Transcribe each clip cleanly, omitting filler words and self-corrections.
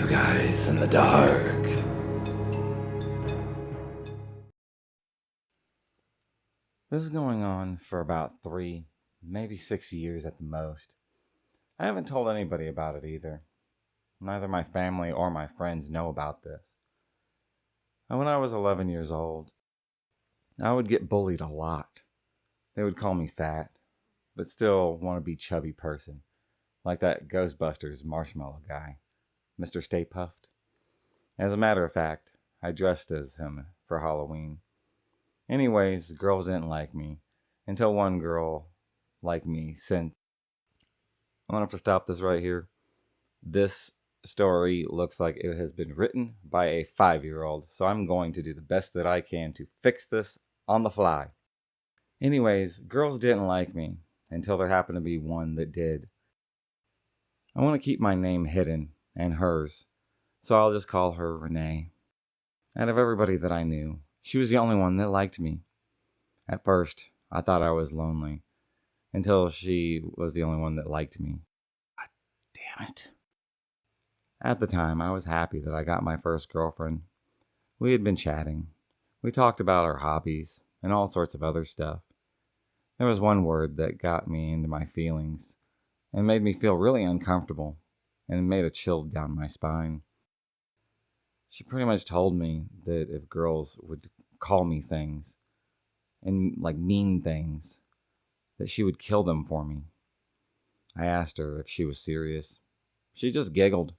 guys in the dark. This is going on for about 3, maybe 6 years at the most. I haven't told anybody about it either. Neither my family or my friends know about this. And when I was 11 years old, I would get bullied a lot. They would call me fat, but still want to be chubby person, like that Ghostbusters marshmallow guy, Mr. Stay Puffed. As a matter of fact, I dressed as him for Halloween. Anyways, girls didn't like me until one girl liked me sent. I'm gonna have to stop this right here. This story looks like it has been written by a 5-year-old, so I'm going to do the best that I can to fix this on the fly. Anyways, girls didn't like me until there happened to be one that did. I want to keep my name hidden and hers, so I'll just call her Renee. Out of everybody that I knew, she was the only one that liked me. At first, I thought I was lonely, until she was the only one that liked me. God damn it. At the time, I was happy that I got my first girlfriend. We had been chatting. We talked about our hobbies and all sorts of other stuff. There was one word that got me into my feelings and made me feel really uncomfortable and made a chill down my spine. She pretty much told me that if girls would call me things and like mean things, that she would kill them for me. I asked her if she was serious. She just giggled.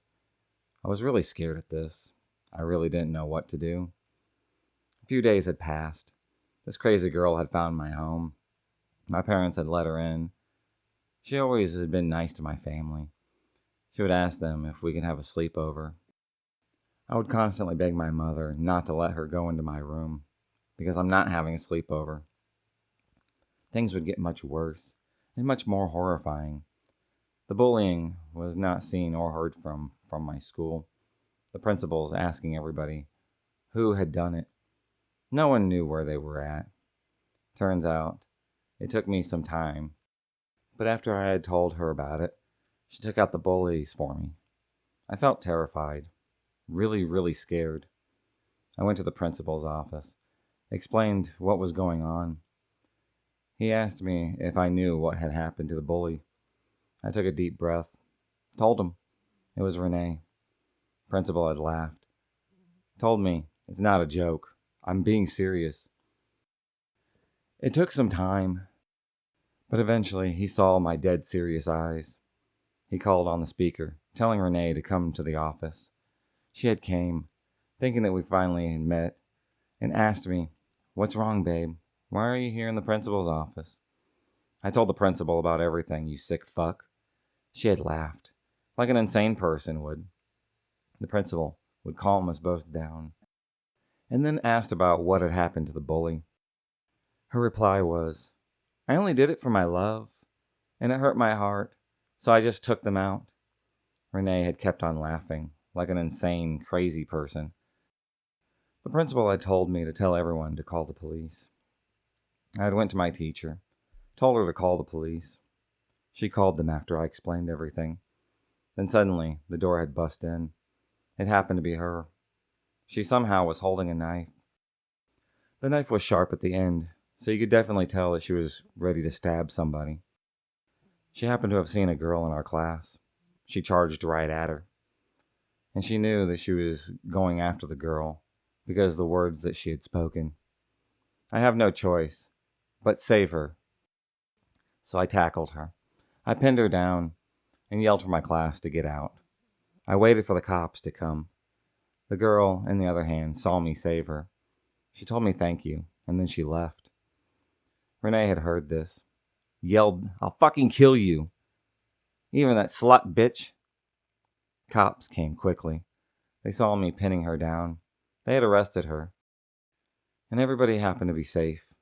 I was really scared at this. I really didn't know what to do. A few days had passed. This crazy girl had found my home. My parents had let her in. She always had been nice to my family. She would ask them if we could have a sleepover. I would constantly beg my mother not to let her go into my room because I'm not having a sleepover. Things would get much worse and much more horrifying. The bullying was not seen or heard from my school. The principals asking everybody who had done it. No one knew where they were at. Turns out, it took me some time, but after I had told her about it, she took out the bullies for me. I felt terrified, really, really scared. I went to the principal's office, explained what was going on. He asked me if I knew what had happened to the bully. I took a deep breath, told him it was Renee. Principal had laughed, told me it's not a joke. I'm being serious. It took some time, but eventually he saw my dead serious eyes. He called on the speaker, telling Renee to come to the office. She had came, thinking that we finally had met, and asked me, "What's wrong, babe? Why are you here in the principal's office?" I told the principal about everything, you sick fuck. She had laughed, like an insane person would. The principal would calm us both down, and then asked about what had happened to the bully. Her reply was, "I only did it for my love, and it hurt my heart, so I just took them out." Renee had kept on laughing, like an insane, crazy person. The principal had told me to tell everyone to call the police. I had went to my teacher, told her to call the police. She called them after I explained everything. Then suddenly, the door had bust in. It happened to be her. She somehow was holding a knife. The knife was sharp at the end, so you could definitely tell that she was ready to stab somebody. She happened to have seen a girl in our class. She charged right at her. And she knew that she was going after the girl because of the words that she had spoken. I have no choice but save her. So I tackled her. I pinned her down and yelled for my class to get out. I waited for the cops to come. The girl, on the other hand, saw me save her. She told me thank you, and then she left. Renee had heard this. Yelled, "I'll fucking kill you. Even that slut bitch." Cops came quickly. They saw me pinning her down. They had arrested her. And everybody happened to be safe.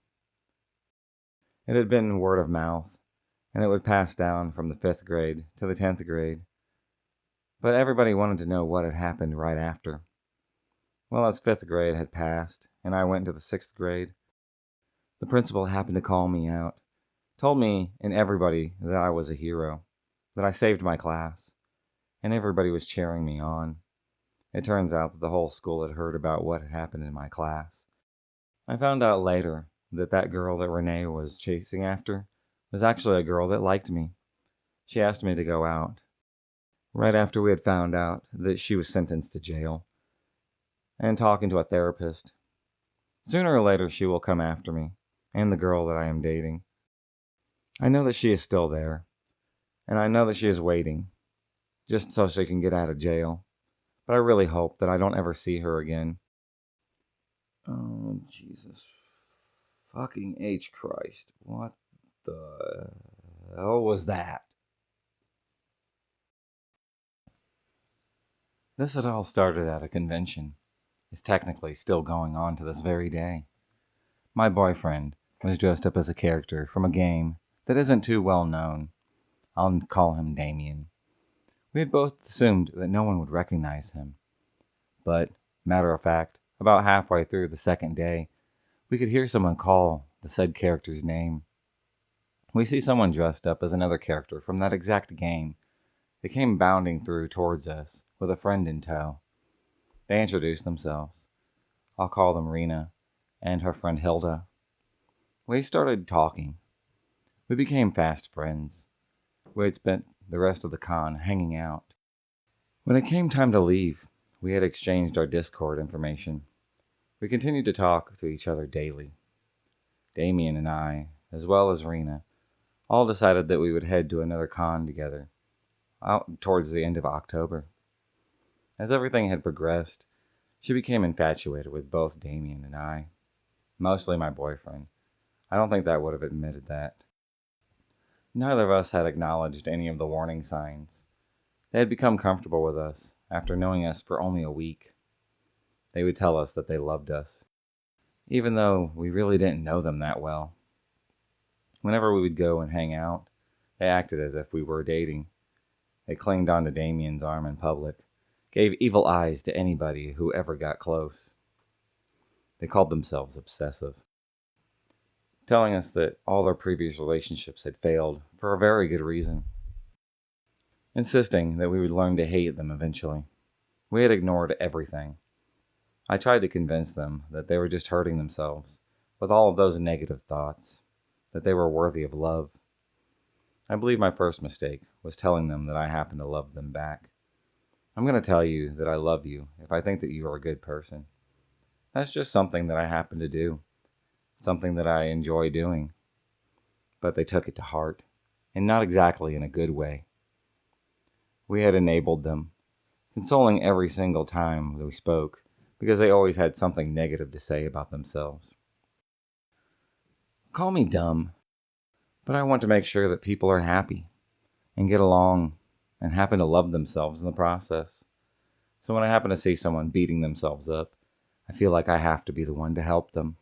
It had been word of mouth, and it would pass down from the 5th grade to the 10th grade. But everybody wanted to know what had happened right after. Well, as 5th grade had passed, and I went to the 6th grade, the principal happened to call me out, told me and everybody that I was a hero, that I saved my class, and everybody was cheering me on. It turns out that the whole school had heard about what had happened in my class. I found out later that that girl that Renee was chasing after was actually a girl that liked me. She asked me to go out, right after we had found out that she was sentenced to jail, and talking to a therapist. Sooner or later, she will come after me, and the girl that I am dating. I know that she is still there, and I know that she is waiting, just so she can get out of jail. But I really hope that I don't ever see her again. Oh, Jesus fucking H. Christ. What the hell was that? This had all started at a convention. It's technically still going on to this very day. My boyfriend was dressed up as a character from a game that isn't too well known. I'll call him Damien. We had both assumed that no one would recognize him. But, matter of fact, about halfway through the second day, we could hear someone call the said character's name. We see someone dressed up as another character from that exact game. They came bounding through towards us with a friend in tow. They introduced themselves. I'll call them Rena and her friend Hilda. We started talking. We became fast friends. We had spent the rest of the con hanging out. When it came time to leave, we had exchanged our Discord information. We continued to talk to each other daily. Damien and I, as well as Rena, all decided that we would head to another con together, out towards the end of October. As everything had progressed, she became infatuated with both Damien and I. Mostly my boyfriend. I don't think that would have admitted that. Neither of us had acknowledged any of the warning signs. They had become comfortable with us after knowing us for only a week. They would tell us that they loved us, even though we really didn't know them that well. Whenever we would go and hang out, they acted as if we were dating. They clinged onto Damien's arm in public, gave evil eyes to anybody who ever got close. They called themselves obsessive, telling us that all their previous relationships had failed for a very good reason, insisting that we would learn to hate them eventually. We had ignored everything. I tried to convince them that they were just hurting themselves with all of those negative thoughts, that they were worthy of love. I believe my first mistake was telling them that I happen to love them back. I'm going to tell you that I love you if I think that you are a good person. That's just something that I happen to do, something that I enjoy doing. But they took it to heart, and not exactly in a good way. We had enabled them, consoling every single time that we spoke, because they always had something negative to say about themselves. Call me dumb, but I want to make sure that people are happy and get along and happen to love themselves in the process. So when I happen to see someone beating themselves up, I feel like I have to be the one to help them.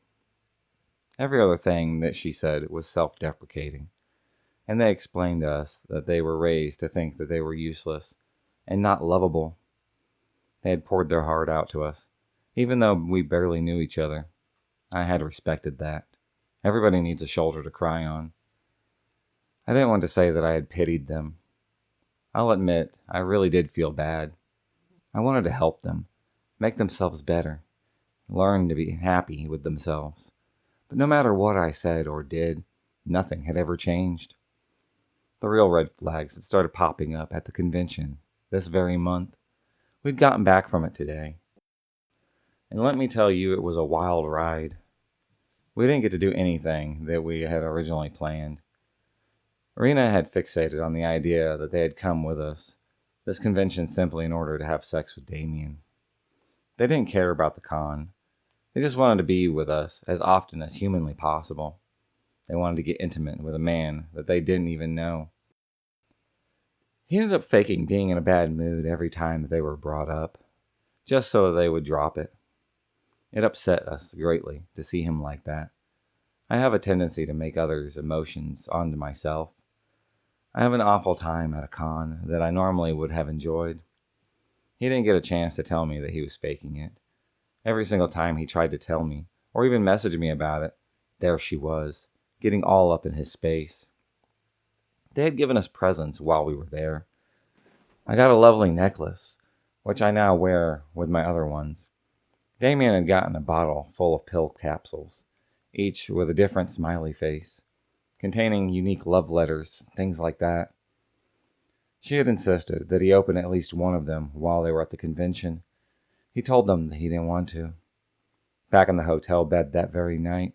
Every other thing that she said was self-deprecating, and they explained to us that they were raised to think that they were useless and not lovable. They had poured their heart out to us, even though we barely knew each other. I had respected that. Everybody needs a shoulder to cry on. I didn't want to say that I had pitied them. I'll admit, I really did feel bad. I wanted to help them, make themselves better, learn to be happy with themselves. But no matter what I said or did, nothing had ever changed. The real red flags had started popping up at the convention this very month. We'd gotten back from it today. And let me tell you, it was a wild ride. We didn't get to do anything that we had originally planned. Rena had fixated on the idea that they had come with us, this convention simply in order to have sex with Damien. They didn't care about the con. They just wanted to be with us as often as humanly possible. They wanted to get intimate with a man that they didn't even know. He ended up faking being in a bad mood every time that they were brought up, just so they would drop it. It upset us greatly to see him like that. I have a tendency to make others' emotions onto myself. I have an awful time at a con that I normally would have enjoyed. He didn't get a chance to tell me that he was faking it. Every single time he tried to tell me, or even message me about it, there she was, getting all up in his space. They had given us presents while we were there. I got a lovely necklace, which I now wear with my other ones. Damien had gotten a bottle full of pill capsules, each with a different smiley face, containing unique love letters, things like that. She had insisted that he open at least one of them while they were at the convention. He told them that he didn't want to. Back in the hotel bed that very night,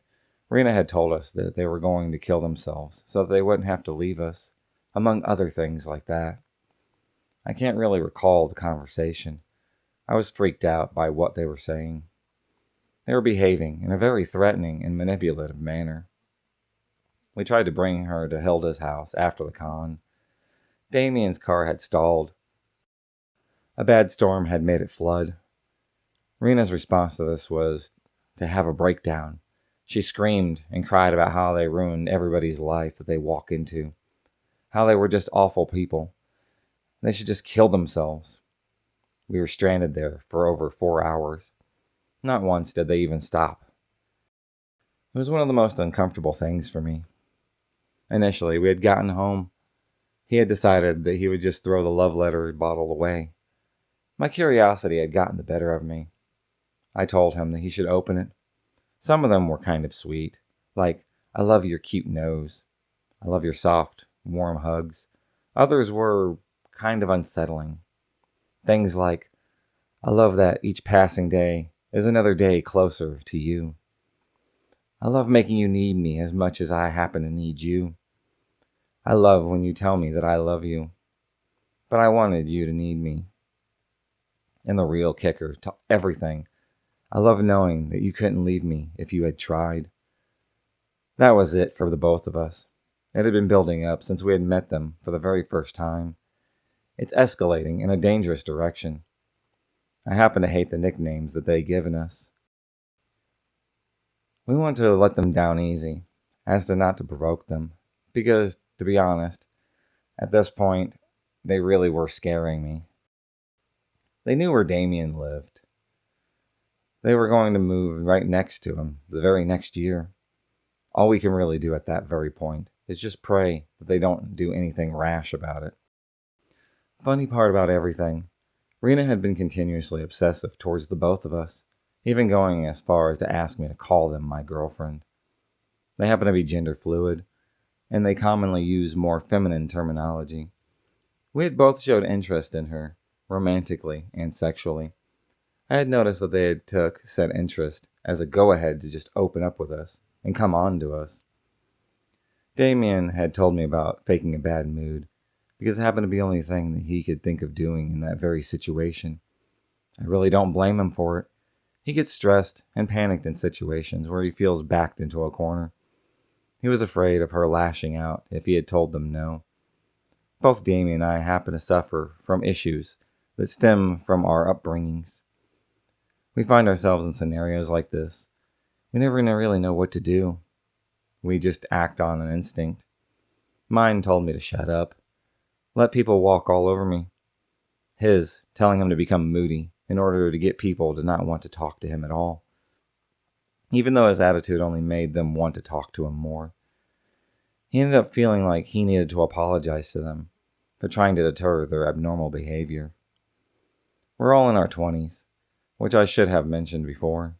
Rena had told us that they were going to kill themselves so that they wouldn't have to leave us, among other things like that. I can't really recall the conversation. I was freaked out by what they were saying. They were behaving in a very threatening and manipulative manner. We tried to bring her to Hilda's house after the con. Damien's car had stalled. A bad storm had made it flood. Rena's response to this was to have a breakdown. She screamed and cried about how they ruined everybody's life that they walk into, how they were just awful people. They should just kill themselves. We were stranded there for over 4 hours. Not once did they even stop. It was one of the most uncomfortable things for me. Initially, we had gotten home. He had decided that he would just throw the love letter bottle away. My curiosity had gotten the better of me. I told him that he should open it. Some of them were kind of sweet, like, "I love your cute nose. I love your soft, warm hugs." Others were kind of unsettling. Things like, "I love that each passing day is another day closer to you. I love making you need me as much as I happen to need you. I love when you tell me that I love you, but I wanted you to need me." And the real kicker to everything, "I love knowing that you couldn't leave me if you had tried." That was it for the both of us. It had been building up since we had met them for the very first time. It's escalating in a dangerous direction. I happen to hate the nicknames that they'd given us. We want to let them down easy, as to not to provoke them, because, to be honest, at this point, they really were scaring me. They knew where Damien lived. They were going to move right next to him the very next year. All we can really do at that very point is just pray that they don't do anything rash about it. Funny part about everything, Rena had been continuously obsessive towards the both of us, even going as far as to ask me to call them my girlfriend. They happen to be gender fluid, and they commonly use more feminine terminology. We had both showed interest in her, romantically and sexually. I had noticed that they had took said interest as a go-ahead to just open up with us and come on to us. Damien had told me about faking a bad mood, because it happened to be the only thing that he could think of doing in that very situation. I really don't blame him for it. He gets stressed and panicked in situations where he feels backed into a corner. He was afraid of her lashing out if he had told them no. Both Damien and I happen to suffer from issues that stem from our upbringings. We find ourselves in scenarios like this. We never really know what to do. We just act on an instinct. Mine told me to shut up, let people walk all over me. His telling him to become moody in order to get people to not want to talk to him at all, even though his attitude only made them want to talk to him more. He ended up feeling like he needed to apologize to them for trying to deter their abnormal behavior. We're all in our 20s, which I should have mentioned before.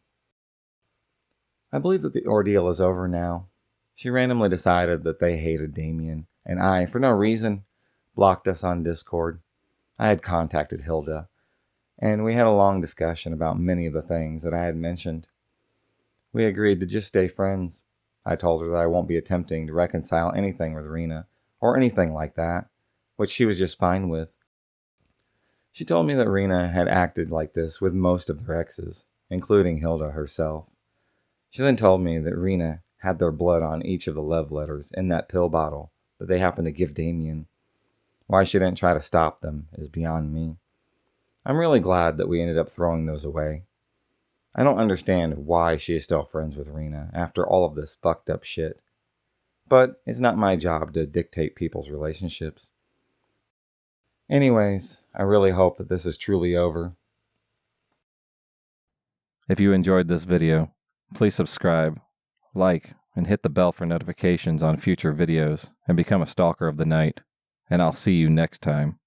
I believe that the ordeal is over now. She randomly decided that they hated Damien, and I, for no reason, blocked us on Discord. I had contacted Hilda, and we had a long discussion about many of the things that I had mentioned. We agreed to just stay friends. I told her that I won't be attempting to reconcile anything with Rena, or anything like that, which she was just fine with. She told me that Rena had acted like this with most of their exes, including Hilda herself. She then told me that Rena had their blood on each of the love letters in that pill bottle that they happened to give Damien. Why she didn't try to stop them is beyond me. I'm really glad that we ended up throwing those away. I don't understand why she is still friends with Rena after all of this fucked up shit. But it's not my job to dictate people's relationships. Anyways, I really hope that this is truly over. If you enjoyed this video, please subscribe, like, and hit the bell for notifications on future videos and become a stalker of the night. And I'll see you next time.